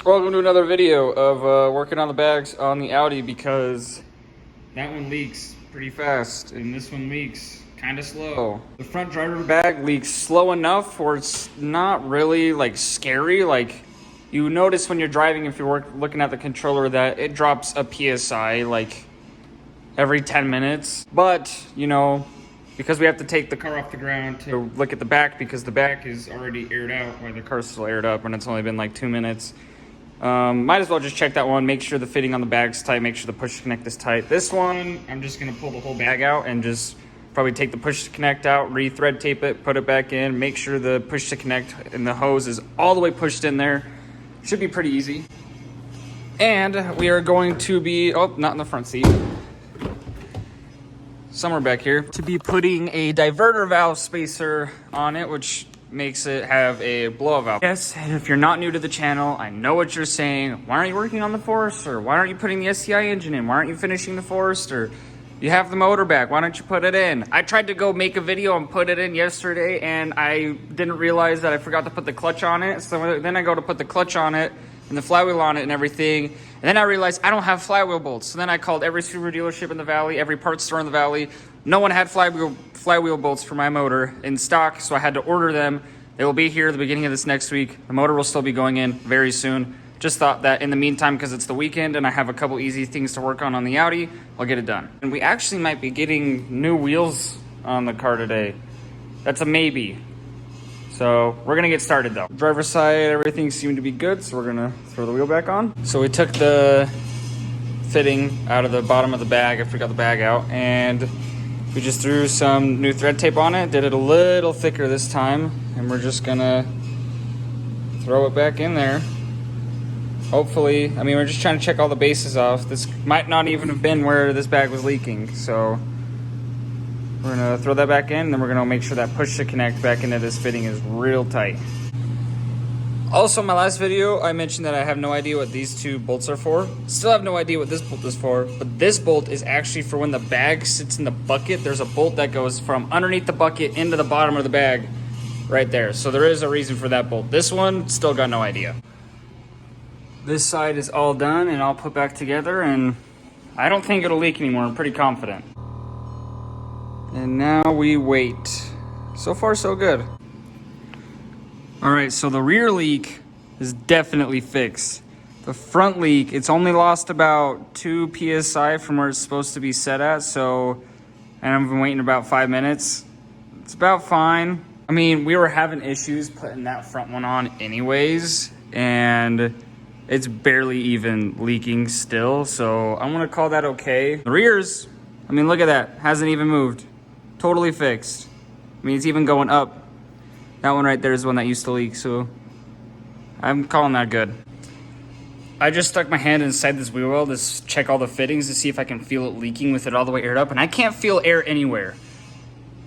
Welcome to another video of working on the bags on the Audi, because that one leaks pretty fast and this one leaks kind of slow. The front driver bag leaks slow enough where it's not really like scary. Like, you notice when you're driving, if you're looking at the controller, that it drops a PSI like every 10 minutes. But, you know, because we have to take the car off the ground to look at the back, because the back is already aired out while the car's still aired up and it's only been like 2 minutes. Might as well just check that one, make sure the fitting on the bag's tight, make sure the push to connect is tight. This one, I'm just gonna pull the whole bag out and just probably take the push to connect out, re-thread tape it, put it back in, make sure the push to connect and the hose is all the way pushed in there. Should be pretty easy. And we are going to be, oh, not in the front seat, somewhere back here, to be putting a diverter valve spacer on it, which makes it have a blow valve. Yes, if you're not new to the channel, I know what you're saying. Why aren't you working on the Forester? Why aren't you putting the STI engine in? Why aren't you finishing the Forester? You have the motor back, why don't you put it in? I tried to go make a video and put it in yesterday, and I didn't realize that I forgot to put the clutch on it. So then I go to put the clutch on it and the flywheel on it and everything, and then I realized I don't have flywheel bolts. So then I called every Subaru dealership in the valley, every parts store in the valley. No one had flywheel bolts for my motor in stock, so I had to order them. They will be here at the beginning of this next week. The motor will still be going in very soon. Just thought that in the meantime, because it's the weekend and I have a couple easy things to work on the Audi, I'll get it done. And we actually might be getting new wheels on the car today. That's a maybe. So we're gonna get started though. Driver's side, everything seemed to be good, so we're gonna throw the wheel back on. So we took the fitting out of the bottom of the bag after we got the bag out, and we just threw some new thread tape on it, did it a little thicker this time, and we're just gonna throw it back in there. Hopefully, I mean, we're just trying to check all the bases off. This might not even have been where this bag was leaking, so we're gonna throw that back in, and then we're gonna make sure that push to connect back into this fitting is real tight. Also, in my last video, I mentioned that I have no idea what these two bolts are for. Still have no idea what this bolt is for, but this bolt is actually for when the bag sits in the bucket. There's a bolt that goes from underneath the bucket into the bottom of the bag right there. So there is a reason for that bolt. This one, still got no idea. This side is all done and all put back together, and I don't think it'll leak anymore. I'm pretty confident. And now we wait. So far, so good. All right, so the rear leak is definitely fixed. The front leak, it's only lost about 2 PSI from where it's supposed to be set at, so, and I've been waiting about 5 minutes. It's about fine. I mean, we were having issues putting that front one on anyways, and it's barely even leaking still, so I'm gonna call that okay. The rears, I mean, look at that, hasn't even moved. Totally fixed. I mean, it's even going up. That one right there is one that used to leak, so I'm calling that good. I just stuck my hand inside this wheel well to check all the fittings to see if I can feel it leaking with it all the way aired up, and I can't feel air anywhere.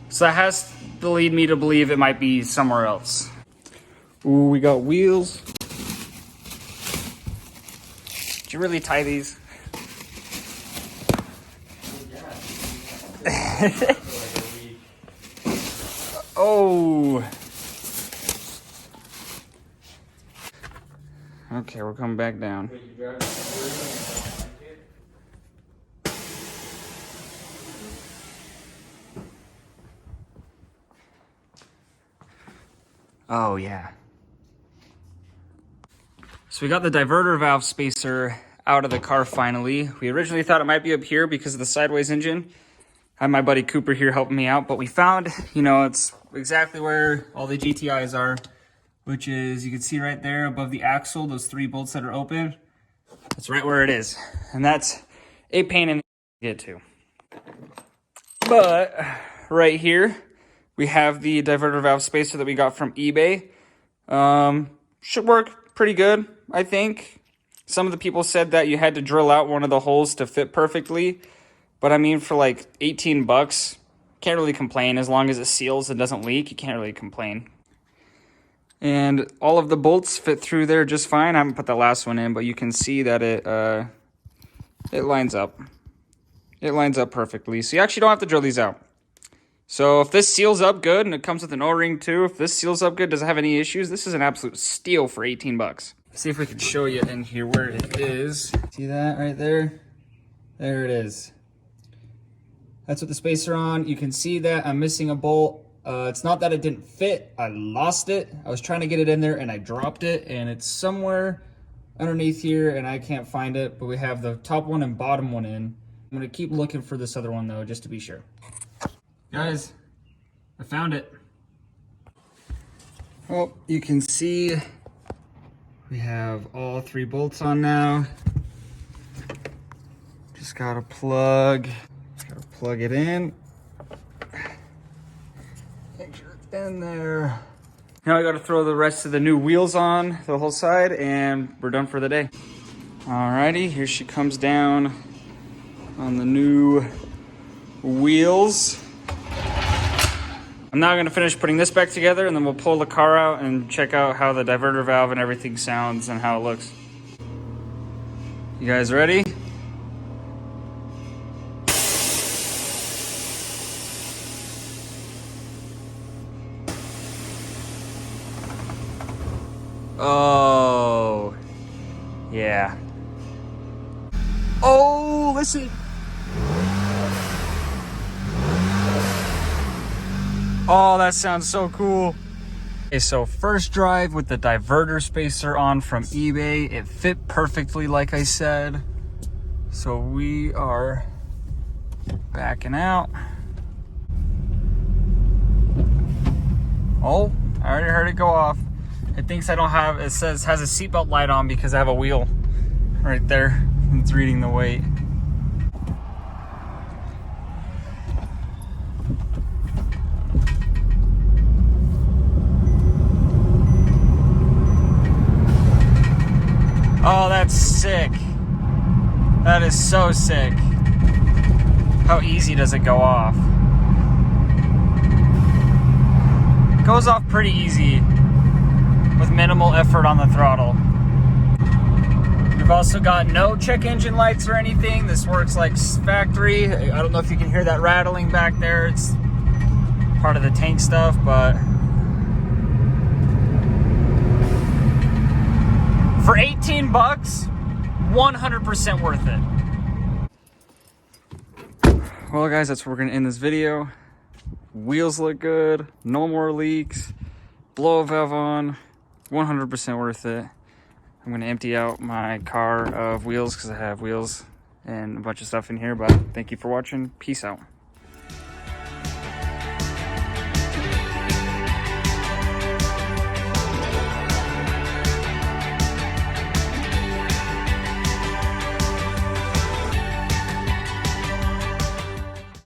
So that has to lead me to believe it might be somewhere else. Ooh, we got wheels. Did you really tie these? Oh. Okay, we're coming back down. Oh, yeah. So we got the diverter valve spacer out of the car finally. We originally thought it might be up here because of the sideways engine. I had my buddy Cooper here helping me out, but we found, you know, it's exactly where all the GTIs are, which is, you can see right there above the axle, those 3 bolts that are open. That's right where it is. And that's a pain in the to get to. But right here, we have the diverter valve spacer that we got from eBay. Should work pretty good, I think. Some of the people said that you had to drill out one of the holes to fit perfectly. But I mean, for like 18 bucks, can't really complain. As long as it seals and doesn't leak, you can't really complain. And all of the bolts fit through there just fine. I haven't put the last one in, but you can see that it lines up. It lines up perfectly. So you actually don't have to drill these out. So if this seals up good, and it comes with an O-ring too, if this seals up good, doesn't have any issues, this is an absolute steal for 18 bucks. See if we can show you in here where it is. See that right there? There it is. That's what the spacer on. You can see that I'm missing a bolt. It's not that it didn't fit, I lost it. I was trying to get it in there and I dropped it, and it's somewhere underneath here and I can't find it, but we have the top one and bottom one in. I'm gonna keep looking for this other one though, just to be sure. Guys, I found it. Well, you can see we have all 3 bolts on now. Just gotta plug it in. Make sure it's in there. Now I gotta throw the rest of the new wheels on the whole side and we're done for the day. Alrighty, here she comes down on the new wheels. I'm now gonna finish putting this back together and then we'll pull the car out and check out how the diverter valve and everything sounds and how it looks. You guys ready? Oh, yeah. Oh, listen. Oh, that sounds so cool. Okay, so first drive with the diverter spacer on from eBay. It fit perfectly like I said. So we are backing out. Oh, I already heard it go off. It thinks I don't have, it says has a seatbelt light on because I have a wheel right there. It's reading the weight. Oh, that's sick. That is so sick. How easy does it go off? It goes off pretty easy with minimal effort on the throttle. We've also got no check engine lights or anything. This works like factory. I don't know if you can hear that rattling back there. It's part of the tank stuff, but for 18 bucks, 100% worth it. Well guys, that's where we're gonna end this video. Wheels look good, no more leaks, blow valve on, 100% worth it. I'm gonna empty out my car of wheels because I have wheels and a bunch of stuff in here, but thank you for watching. Peace out.